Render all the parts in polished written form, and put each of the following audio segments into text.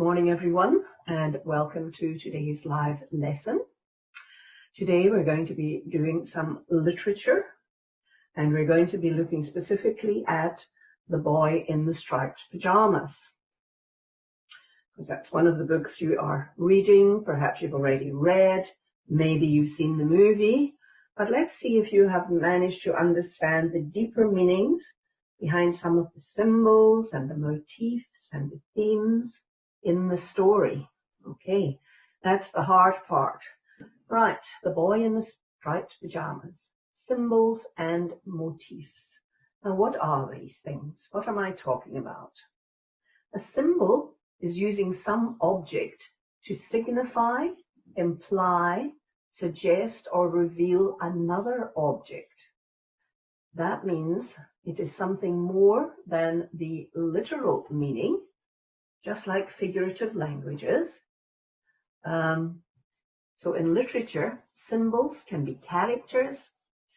morning, everyone, and welcome to today's live lesson. Today we're going to be doing some literature, and we're going to be looking specifically at The Boy in the Striped Pyjamas, because that's one of the books you are reading. Perhaps you've already read, maybe you've seen the movie, but let's see if you have managed to understand the deeper meanings behind some of the symbols and the motifs and the themes in the story. Okay, that's the hard part. Right, The Boy in the Striped Pyjamas, symbols and motifs. Now, what are these things? What am I talking about? A symbol is using some object to signify, imply, suggest, or reveal another object. That means it is something more than the literal meaning, just like figurative languages. So in literature, symbols can be characters,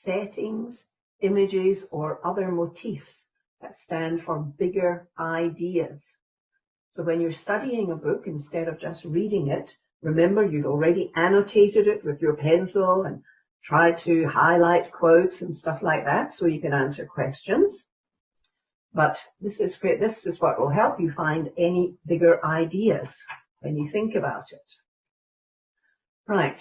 settings, images, or other motifs that stand for bigger ideas. So when you're studying a book, instead of just reading it, remember you'd already annotated it with your pencil and tried to highlight quotes and stuff like that so you can answer questions. But this is what will help you find any bigger ideas when you think about it. Right.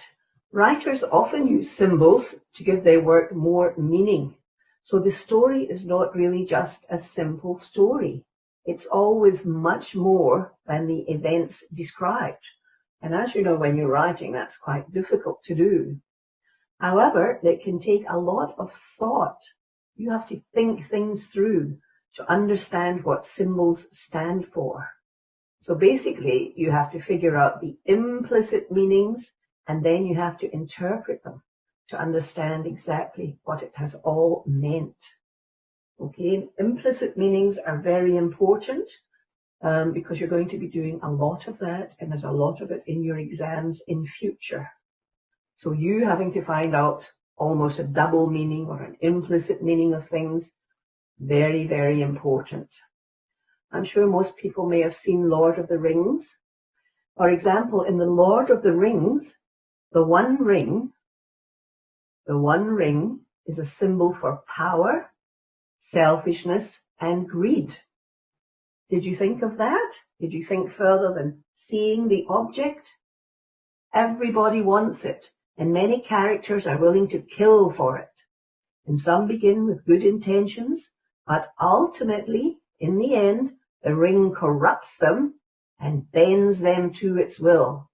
Writers often use symbols to give their work more meaning. So the story is not really just a simple story. It's always much more than the events described. And as you know, when you're writing, that's quite difficult to do. However, it can take a lot of thought. You have to think things through to understand what symbols stand for. So basically, you have to figure out the implicit meanings, and then you have to interpret them to understand exactly what it has all meant. Okay, implicit meanings are very important because you're going to be doing a lot of that, and there's a lot of it in your exams in future. So you having to find out almost a double meaning or an implicit meaning of things, very, very important. I'm sure most people may have seen Lord of the Rings. For example, in the Lord of the Rings, the one ring is a symbol for power, selfishness, and greed. Did you think of that? Did you think further than seeing the object? Everybody wants it, and many characters are willing to kill for it. And some begin with good intentions, but ultimately, in the end, the ring corrupts them and bends them to its will.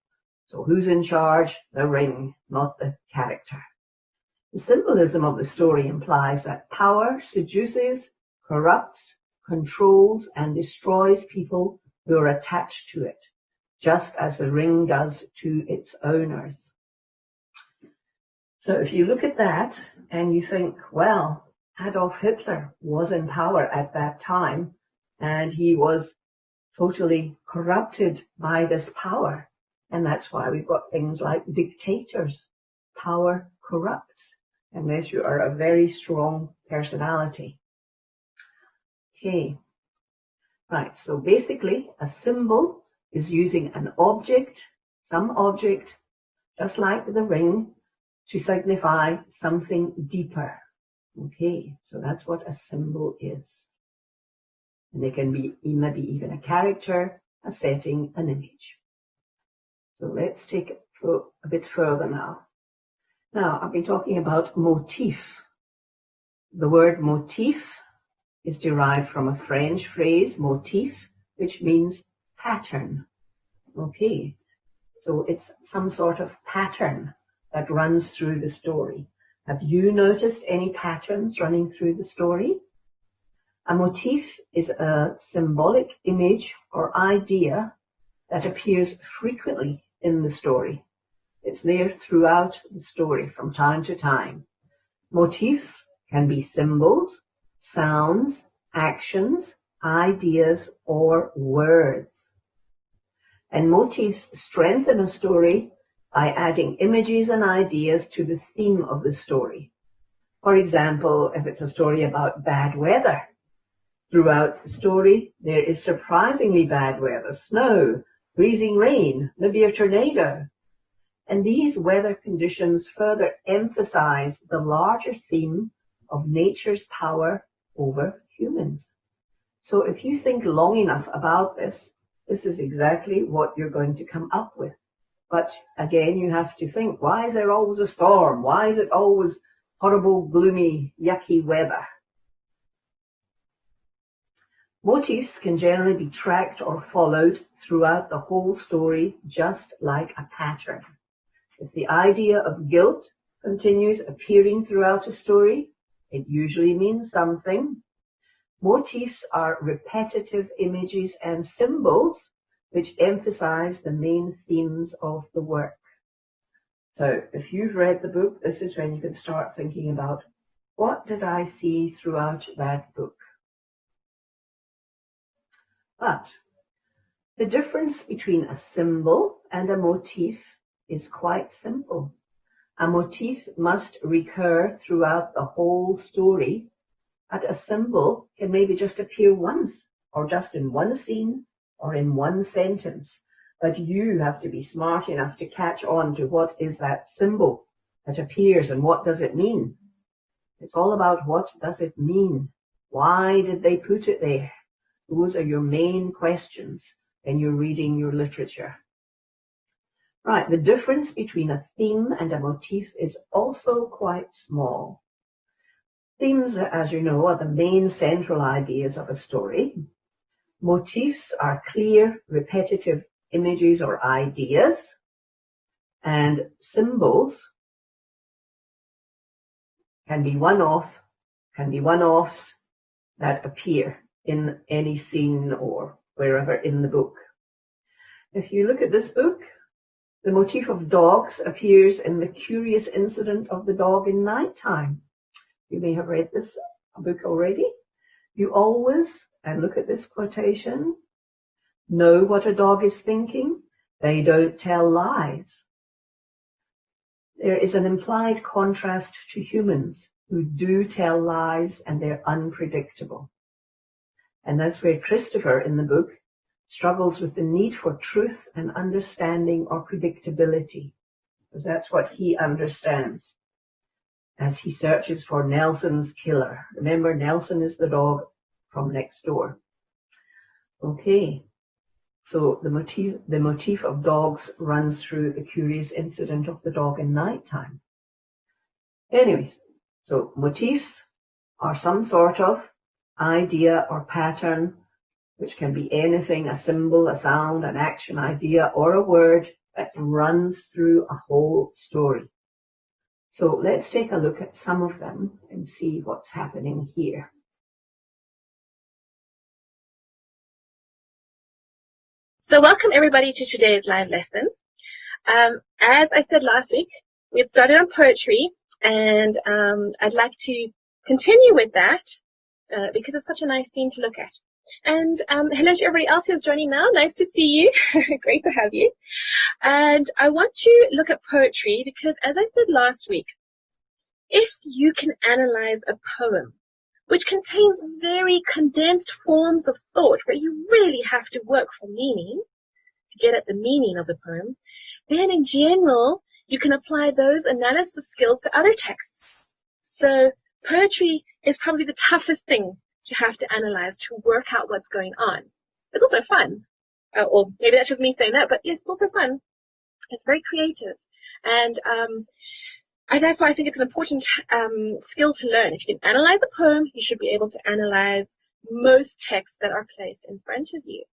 So who's in charge? The ring, not the character. The symbolism of the story implies that power seduces, corrupts, controls, and destroys people who are attached to it, just as the ring does to its owners. So if you look at that and you think, well, Adolf Hitler was in power at that time, and he was totally corrupted by this power. And that's why we've got things like dictators. Power corrupts, unless you are a very strong personality. Okay. Right, so basically a symbol is using an object, some object, just like the ring, to signify something deeper. Okay, so that's what a symbol is. And they can be maybe even a character, a setting, an image. So let's take it a bit further now. Now, I've been talking about motif. The word motif is derived from a French phrase, motif, which means pattern. Okay, so it's some sort of pattern that runs through the story. Have you noticed any patterns running through the story? A motif is a symbolic image or idea that appears frequently in the story. It's there throughout the story from time to time. Motifs can be symbols, sounds, actions, ideas, or words. And motifs strengthen a story by adding images and ideas to the theme of the story. For example, if it's a story about bad weather, throughout the story there is surprisingly bad weather, snow, freezing rain, maybe a tornado. And these weather conditions further emphasize the larger theme of nature's power over humans. So if you think long enough about this, this is exactly what you're going to come up with. But again, you have to think, why is there always a storm? Why is it always horrible, gloomy, yucky weather? Motifs can generally be tracked or followed throughout the whole story, just like a pattern. If the idea of guilt continues appearing throughout a story, it usually means something. Motifs are repetitive images and symbols which emphasize the main themes of the work. So if you've read the book, this is when you can start thinking about, what did I see throughout that book? But the difference between a symbol and a motif is quite simple. A motif must recur throughout the whole story, but a symbol can maybe just appear once, or just in one scene, or in one sentence. But you have to be smart enough to catch on to what is that symbol that appears and what does it mean. It's all about what does it mean? Why did they put it there? Those are your main questions when you're reading your literature. Right, the difference between a theme and a motif is also quite small. Themes, as you know, are the main central ideas of a story. Motifs are clear, repetitive images or ideas, and symbols can be one-offs that appear in any scene or wherever in the book. If you look at this book, the motif of dogs appears in the curious incident of the dog in nighttime. You may have read this book already. You always, and look at this quotation, know what a dog is thinking. They don't tell lies. There is an implied contrast to humans who do tell lies and they're unpredictable. And that's where Christopher in the book struggles with the need for truth and understanding or predictability, because that's what he understands as he searches for Nelson's killer. Remember, Nelson is the dog from next door. Okay, so the motif of dogs runs through the curious incident of the dog in nighttime. Anyways, so motifs are some sort of idea or pattern, which can be anything, a symbol, a sound, an action, idea, or a word that runs through a whole story. So let's take a look at some of them and see what's happening here. So welcome everybody to today's live lesson. As I said last week, we had started on poetry, and I'd like to continue with that because it's such a nice theme to look at. And hello to everybody else who's joining now. Nice to see you. Great to have you. And I want to look at poetry because, as I said last week, if you can analyze a poem which contains very condensed forms of thought where you really have to work for meaning to get at the meaning of the poem, then in general, you can apply those analysis skills to other texts. So poetry is probably the toughest thing to have to analyze to work out what's going on. It's also fun. Or maybe that's just me saying that, but yes, it's also fun. It's very creative. And that's why I think it's an important skill to learn. If you can analyze a poem, you should be able to analyze most texts that are placed in front of you.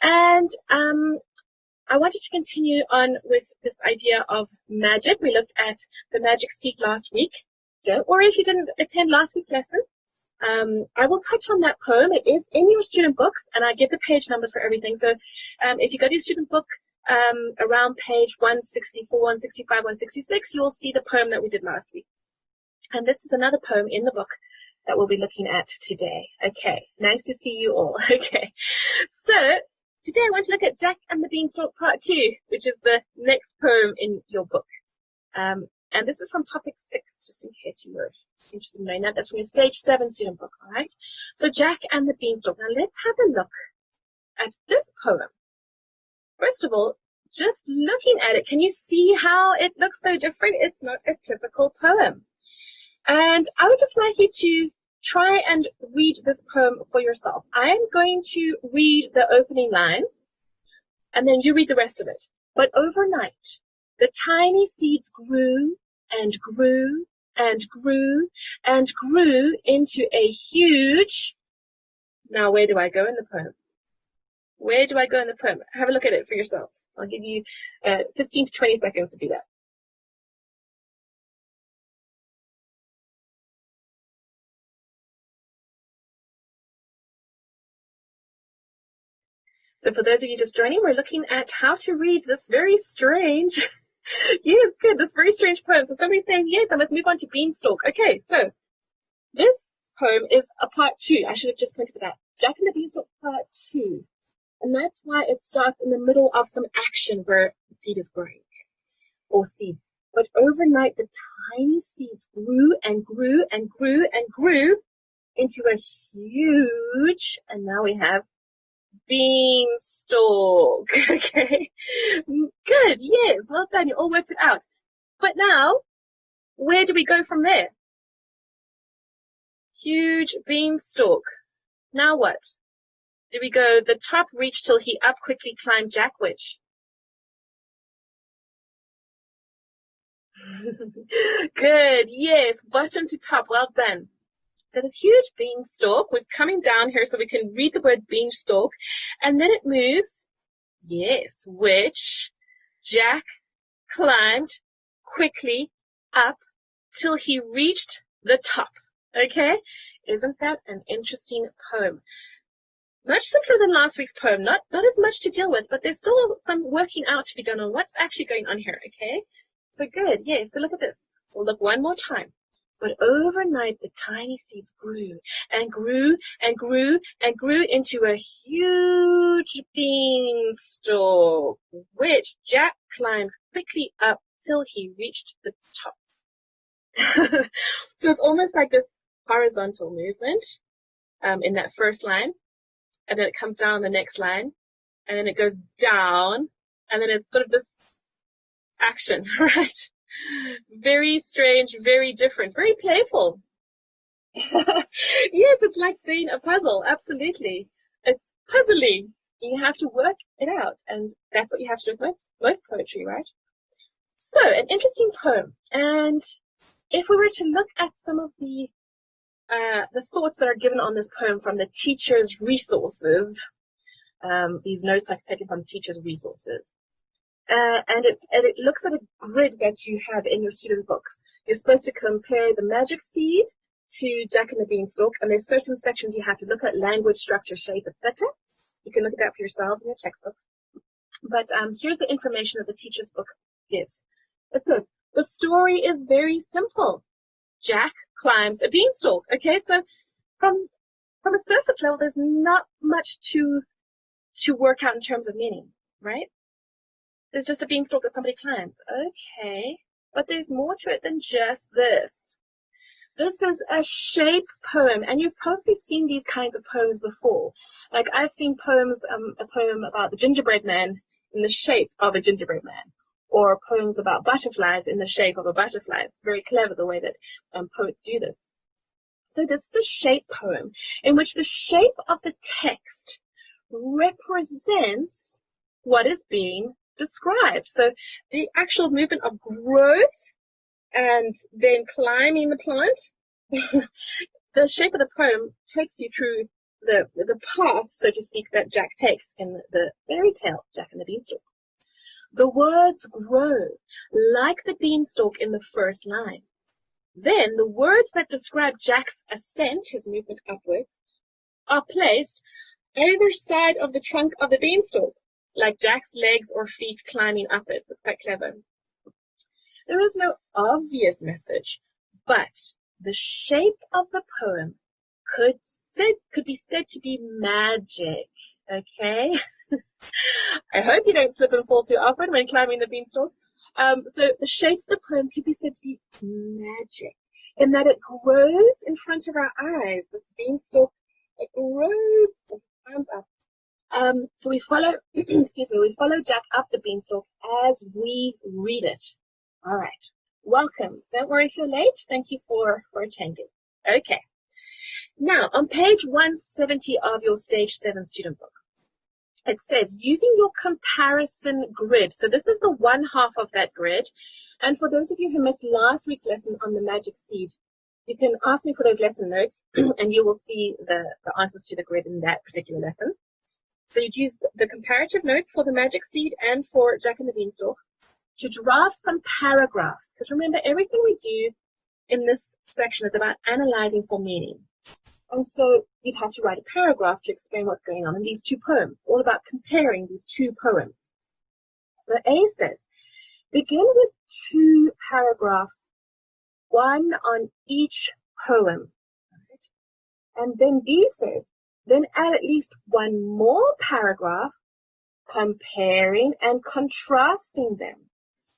And I wanted to continue on with this idea of magic. We looked at the magic seat last week. Don't worry if you didn't attend last week's lesson. I will touch on that poem. It is in your student books, and I give the page numbers for everything. So if you go to your student book, around page 164, 165, 166, you'll see the poem that we did last week. And this is another poem in the book that we'll be looking at today. Okay, nice to see you all. Okay, so today I want to look at Jack and the Beanstalk Part 2, which is the next poem in your book. And this is from topic 6, just in case you were interested in knowing that. That's from your stage 7 student book, all right? So Jack and the Beanstalk. Now let's have a look at this poem. First of all, just looking at it, can you see how it looks so different? It's not a typical poem. And I would just like you to try and read this poem for yourself. I'm going to read the opening line, and then you read the rest of it. But overnight, the tiny seeds grew and grew and grew and grew into a huge... Now, where do I go in the poem? Where do I go in the poem? Have a look at it for yourselves. I'll give you 15 to 20 seconds to do that. So for those of you just joining, we're looking at how to read this very strange, yes, good, this very strange poem. So somebody's saying, yes, I must move on to Beanstalk. Okay, so this poem is a part 2. I should have just pointed it out. Jack and the Beanstalk part 2. And that's why it starts in the middle of some action where the seed is growing, or seeds. But overnight, the tiny seeds grew and grew and grew and grew into a huge, and now we have Beanstalk. Okay, good, yes, well done, you all worked it out. But now, where do we go from there? Huge Beanstalk. Now what? Do we go the top reach till he up quickly climbed Jack, which? Good, yes, bottom to top, well done. So this huge beanstalk, we're coming down here so we can read the word beanstalk, and then it moves, yes, which Jack climbed quickly up till he reached the top. Okay, isn't that an interesting poem? Much simpler than last week's poem, not as much to deal with, but there's still some working out to be done on what's actually going on here, okay? So good, yes, so look at this. We'll look one more time. But overnight, the tiny seeds grew and grew and grew and grew into a huge beanstalk, which Jack climbed quickly up till he reached the top. So it's almost like this horizontal movement in that first line, and then it comes down on the next line, and then it goes down, and then it's sort of this action, right? Very strange, very different, very playful. Yes, it's like doing a puzzle, absolutely. It's puzzling. You have to work it out, and that's what you have to do with most poetry, right? So, an interesting poem. And if we were to look at some of the thoughts that are given on this poem from the teacher's resources, these notes I've taken from teacher's resources, and it looks at a grid that you have in your student books. You're supposed to compare the magic seed to Jack and the Beanstalk, and there's certain sections you have to look at: language, structure, shape, etc. You can look at that for yourselves in your textbooks. But here's the information that the teacher's book gives. It says, the story is very simple. Jack climbs a beanstalk. Okay, so from a surface level, there's not much to work out in terms of meaning, right? There's just a beanstalk that somebody climbs. Okay, but there's more to it than just this. This is a shape poem, and you've probably seen these kinds of poems before. Like I've seen poems, a poem about the gingerbread man in the shape of a gingerbread man, or poems about butterflies in the shape of a butterfly. It's very clever the way that poets do this. So this is a shape poem in which the shape of the text represents what is being described. So the actual movement of growth and then climbing the plant, the shape of the poem takes you through the path, so to speak, that Jack takes in the fairy tale, Jack and the Beanstalk. The words grow like the beanstalk in the first line. Then the words that describe Jack's ascent, his movement upwards, are placed either side of the trunk of the beanstalk, like Jack's legs or feet climbing upwards. It's quite clever. There is no obvious message, but the shape of the poem could be said to be magic, okay? I hope you don't slip and fall too often when climbing the beanstalk. So the shape of the poem could be said to be magic, in that it grows in front of our eyes. This beanstalk, it grows, it climbs up, So we follow, excuse me, we follow Jack up the beanstalk as we read it. All right. Welcome. Don't worry if you're late. Thank you for attending. Okay. Now, on page 170 of your Stage 7 student book, it says, using your comparison grid. So this is the one half of that grid. And for those of you who missed last week's lesson on the magic seed, you can ask me for those lesson notes and you will see the answers to the grid in that particular lesson. So you'd use the comparative notes for the magic seed and for Jack and the Beanstalk to draft some paragraphs. Because remember, everything we do in this section is about analyzing for meaning. And so you'd have to write a paragraph to explain what's going on in these two poems. It's all about comparing these two poems. So A says, begin with 2 paragraphs, one on each poem. Right? And then B says, then add at least one more paragraph comparing and contrasting them.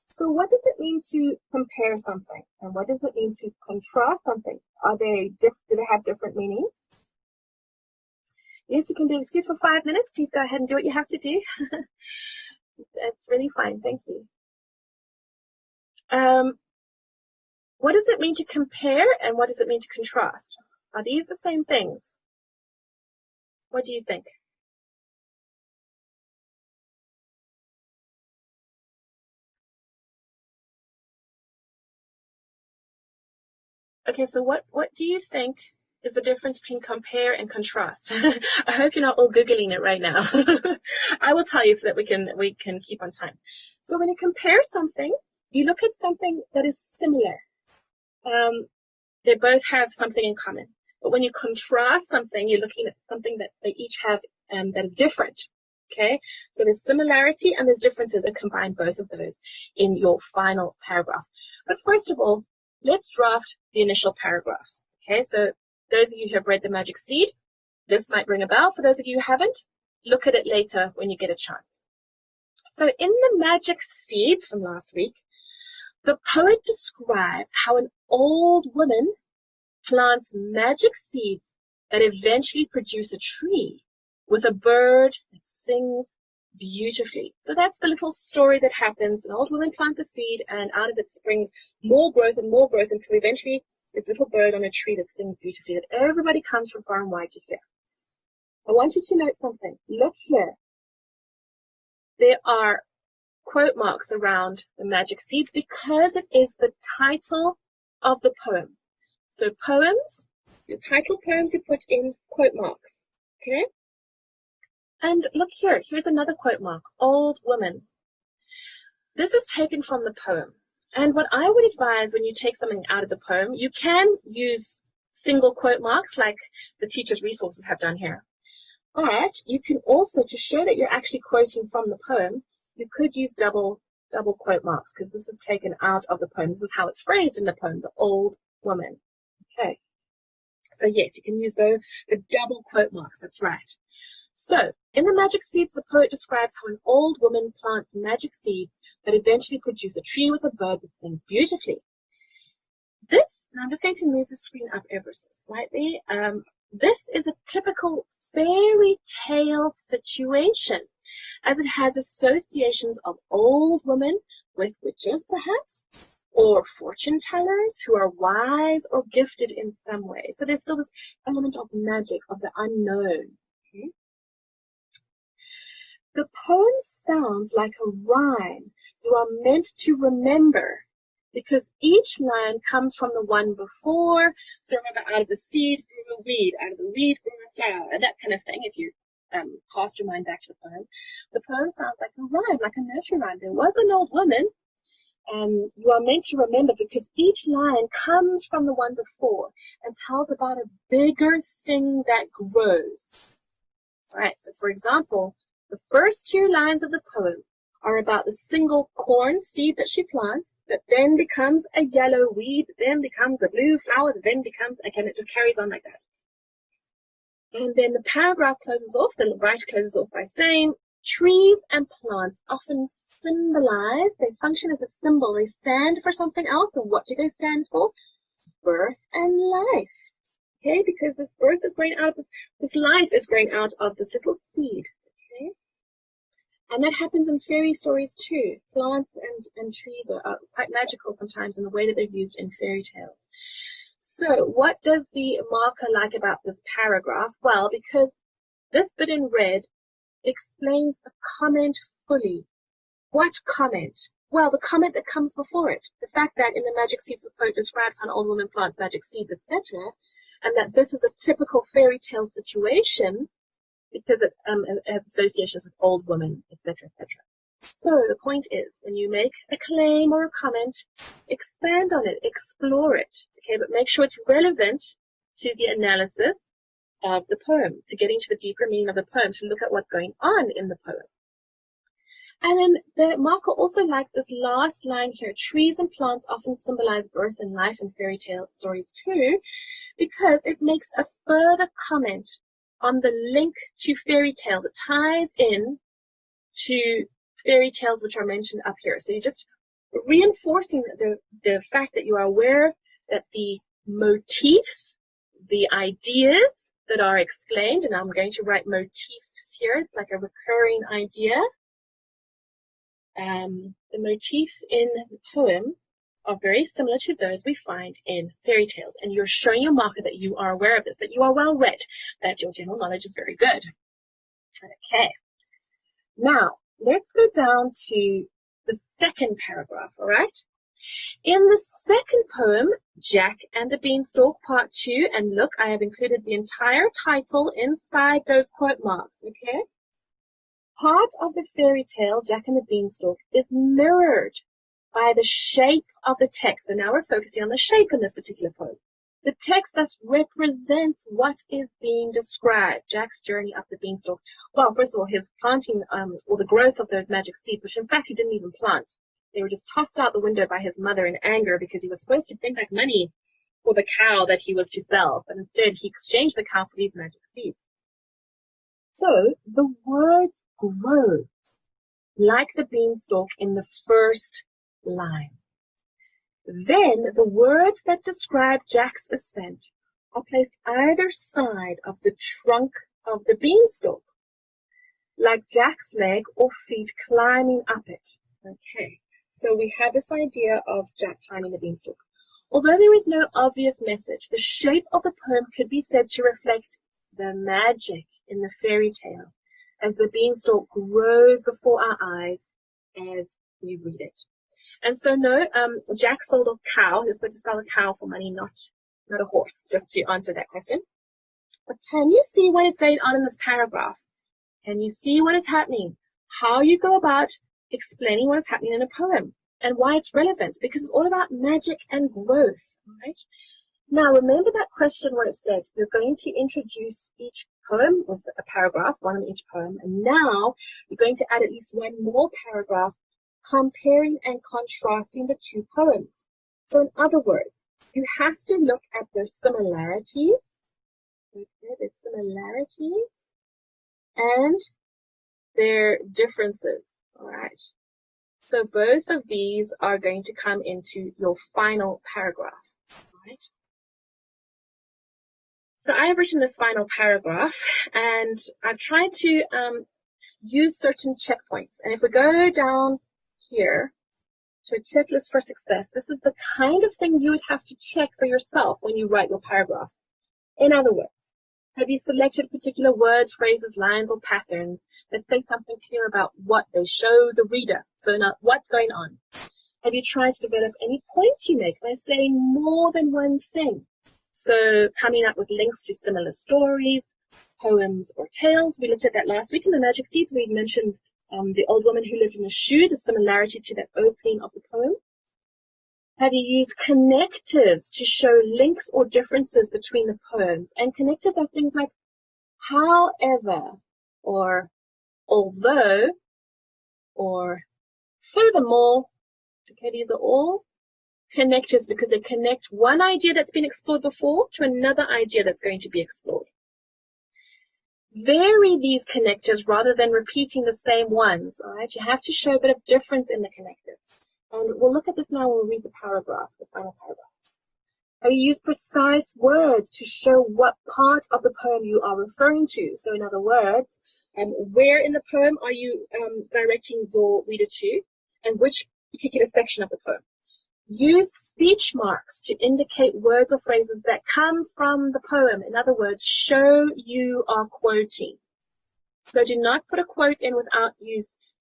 So what does it mean to compare something? And what does it mean to contrast something? Do they have different meanings? Yes, you can be excused for 5 minutes. Please go ahead and do what you have to do. That's really fine. Thank you. What does it mean to compare and what does it mean to contrast? Are these the same things? What do you think? Okay, so what do you think is the difference between compare and contrast? I hope you're not all Googling it right now. I will tell you so that we can keep on time. So when you compare something, you look at something that is similar. They both have something in common. But when you contrast something, you're looking at something that they each have that is different. Okay, so there's similarity and there's differences, and combine both of those in your final paragraph. But first of all, let's draft the initial paragraphs. Okay, so those of you who have read The Magic Seed, this might ring a bell. For those of you who haven't, look at it later when you get a chance. So in The Magic Seeds from last week, the poet describes how an old woman plants magic seeds that eventually produce a tree with a bird that sings beautifully. So that's the little story that happens. An old woman plants a seed and out of it springs more growth until eventually it's a little bird on a tree that sings beautifully that everybody comes from far and wide to hear. I want you to note something. Look here. There are quote marks around the magic seeds because it is the title of the poem. So poems, your title poems, you put in quote marks. Okay? And look here, here's another quote mark, old woman. This is taken from the poem. And what I would advise when you take something out of the poem, you can use single quote marks like the teacher's resources have done here. But you can also, to show that you're actually quoting from the poem, you could use double quote marks because this is taken out of the poem. This is how it's phrased in the poem, the old woman. Okay. So yes, you can use the double quote marks. That's right. So in The Magic Seeds, the poet describes how an old woman plants magic seeds that eventually produce a tree with a bird that sings beautifully. This, and I'm just going to move the screen up ever so slightly. This is a typical fairy tale situation, as it has associations of old women with witches, perhaps, or fortune tellers who are wise or gifted in some way. So there's still this element of magic, of the unknown. Okay? The poem sounds like a rhyme you are meant to remember because each line comes from the one before. So remember, out of the seed grew a weed, out of the weed grew a flower, and that kind of thing. If you cast your mind back to the poem sounds like a rhyme, like a nursery rhyme. There was an old woman. You are meant to remember because each line comes from the one before and tells about a bigger thing that grows. All right, so for example, the first 2 lines of the poem are about the single corn seed that she plants, that then becomes a yellow weed, then becomes a blue flower, that then becomes, again, it just carries on like that. And then the paragraph closes off, the writer closes off by saying, trees and plants often symbolize, they function as a symbol, they stand for something else, and what do they stand for? Birth and life. Okay, because this birth is growing out, this life is growing out of this little seed. And that happens in fairy stories too. Plants and trees are quite magical sometimes in the way that they're used in fairy tales. So what does the marker like about this paragraph? Well, because this bit in red explains the comment fully. What comment? Well, the comment that comes before it. The fact that in the Magic Seeds, the poet describes how an old woman plants magic seeds, etc., and that this is a typical fairy tale situation because it has associations with old women, etc., etc. So the point is, when you make a claim or a comment, expand on it, explore it, okay, but make sure it's relevant to the analysis of the poem, to getting to the deeper meaning of the poem, to look at what's going on in the poem. And then the marker also liked this last line here. Trees and plants often symbolize birth and life in fairy tale stories too, because it makes a further comment on the link to fairy tales. It ties in to fairy tales which are mentioned up here. So you're just reinforcing the fact that you are aware that the motifs, the ideas that are explained, and I'm going to write motifs here. It's like a recurring idea. The motifs in the poem are very similar to those we find in fairy tales. And you're showing your marker that you are aware of this, that you are well read, that your general knowledge is very good. Okay. Now, let's go down to the second paragraph, all right? In the second poem, Jack and the Beanstalk, Part 2, and look, I have included the entire title inside those quote marks, okay? Part of the fairy tale, Jack and the Beanstalk, is mirrored by the shape of the text. And now we're focusing on the shape in this particular poem. The text thus represents what is being described. Jack's journey up the beanstalk. Well, first of all, his planting, or the growth of those magic seeds, which in fact he didn't even plant. They were just tossed out the window by his mother in anger because he was supposed to bring back money for the cow that he was to sell. But instead he exchanged the cow for these magic seeds. So the words grow like the beanstalk in the first line. Then the words that describe Jack's ascent are placed either side of the trunk of the beanstalk, like Jack's leg or feet climbing up it. Okay, so we have this idea of Jack climbing the beanstalk. Although there is no obvious message, the shape of the poem could be said to reflect the magic in the fairy tale as the beanstalk grows before our eyes as we read it. And so no, Jack sold a cow. He was supposed to sell a cow for money, not a horse, just to answer that question. But can you see what is going on in this paragraph? Can you see what is happening? How you go about explaining what is happening in a poem and why it's relevant? Because it's all about magic and growth, right? Now, remember that question where it said you're going to introduce each poem with a paragraph, one in each poem, and now you're going to add at least one more paragraph comparing and contrasting the two poems. So in other words, you have to look at their similarities, and their differences, all right? So both of these are going to come into your final paragraph, all right? So I have written this final paragraph, and I've tried to use certain checkpoints. And if we go down here to a checklist for success, this is the kind of thing you would have to check for yourself when you write your paragraphs. In other words, have you selected particular words, phrases, lines, or patterns that say something clear about what they show the reader? So now, what's going on? Have you tried to develop any points you make by saying more than one thing? So coming up with links to similar stories, poems, or tales. We looked at that last week in the Magic Seeds. We mentioned the old woman who lived in a shoe, the similarity to that opening of the poem. Have you used connectives to show links or differences between the poems? And connectives are things like however, or although, or furthermore. Okay, these are all connectors because they connect one idea that's been explored before to another idea that's going to be explored. Vary these connectors rather than repeating the same ones, all right? You have to show a bit of difference in the connectors. And we'll look at this now when we read the paragraph, the final paragraph. Have you used precise words to show what part of the poem you are referring to? So in other words, Where in the poem are you directing your reader to, and which particular section of the poem. Use speech marks to indicate words or phrases that come from the poem. In other words, show you are quoting. So do not put a quote in without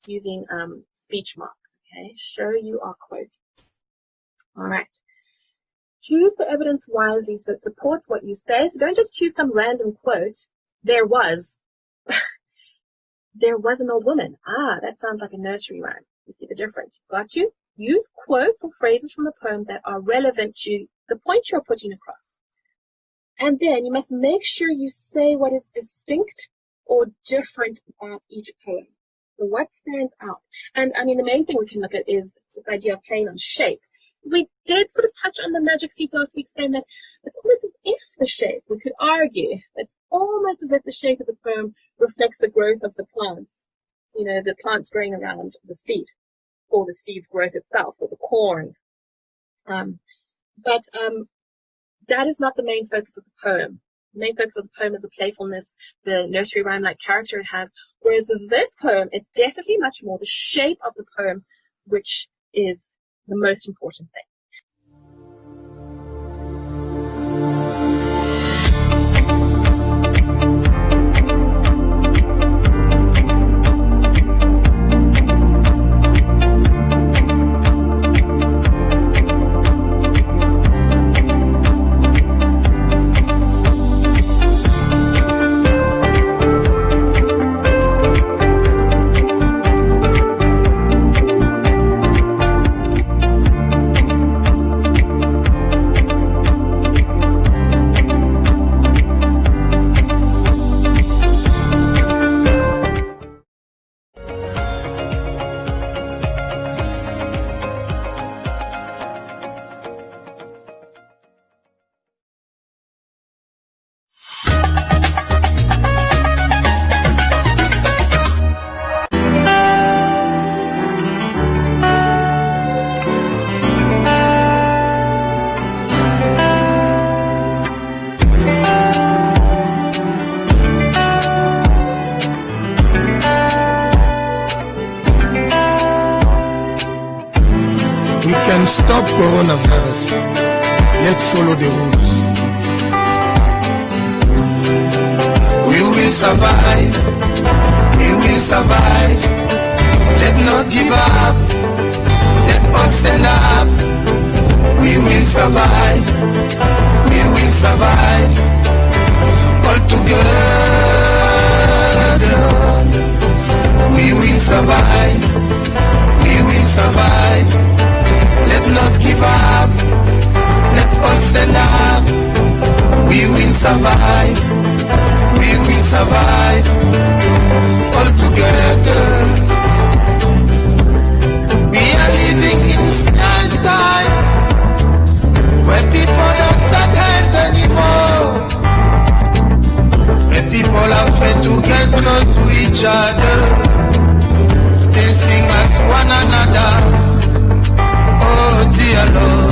using speech marks. Okay, show you are quoting. All right. Choose the evidence wisely so it supports what you say. So don't just choose some random quote. There was an old woman. Ah, that sounds like a nursery rhyme. You see the difference. Got you? Use quotes or phrases from the poem that are relevant to the point you're putting across. And then you must make sure you say what is distinct or different about each poem. So what stands out? And I mean, the main thing we can look at is this idea of playing on shape. We did sort of touch on the magic seeds last week, saying that it's almost as if the shape, we could argue, it's almost as if the shape of the poem reflects the growth of the plants. You know, the plants growing around the seed, or the seed's growth itself, or the corn. But that is not the main focus of the poem. The main focus of the poem is the playfulness, the nursery rhyme-like character it has. Whereas with this poem, it's definitely much more the shape of the poem, which is the most important thing. Stop coronavirus. Let's follow the rules. We will survive. We will survive. Let's not give up. Let us stand up. We will survive. We will survive. All together. We will survive. We will survive. Let not give up. Let all stand up. We will survive. We will survive. All together. We are living in strange time where people don't shake hands anymore. Where people are afraid to get close to each other. Still sing as one another. Oh dear Lord.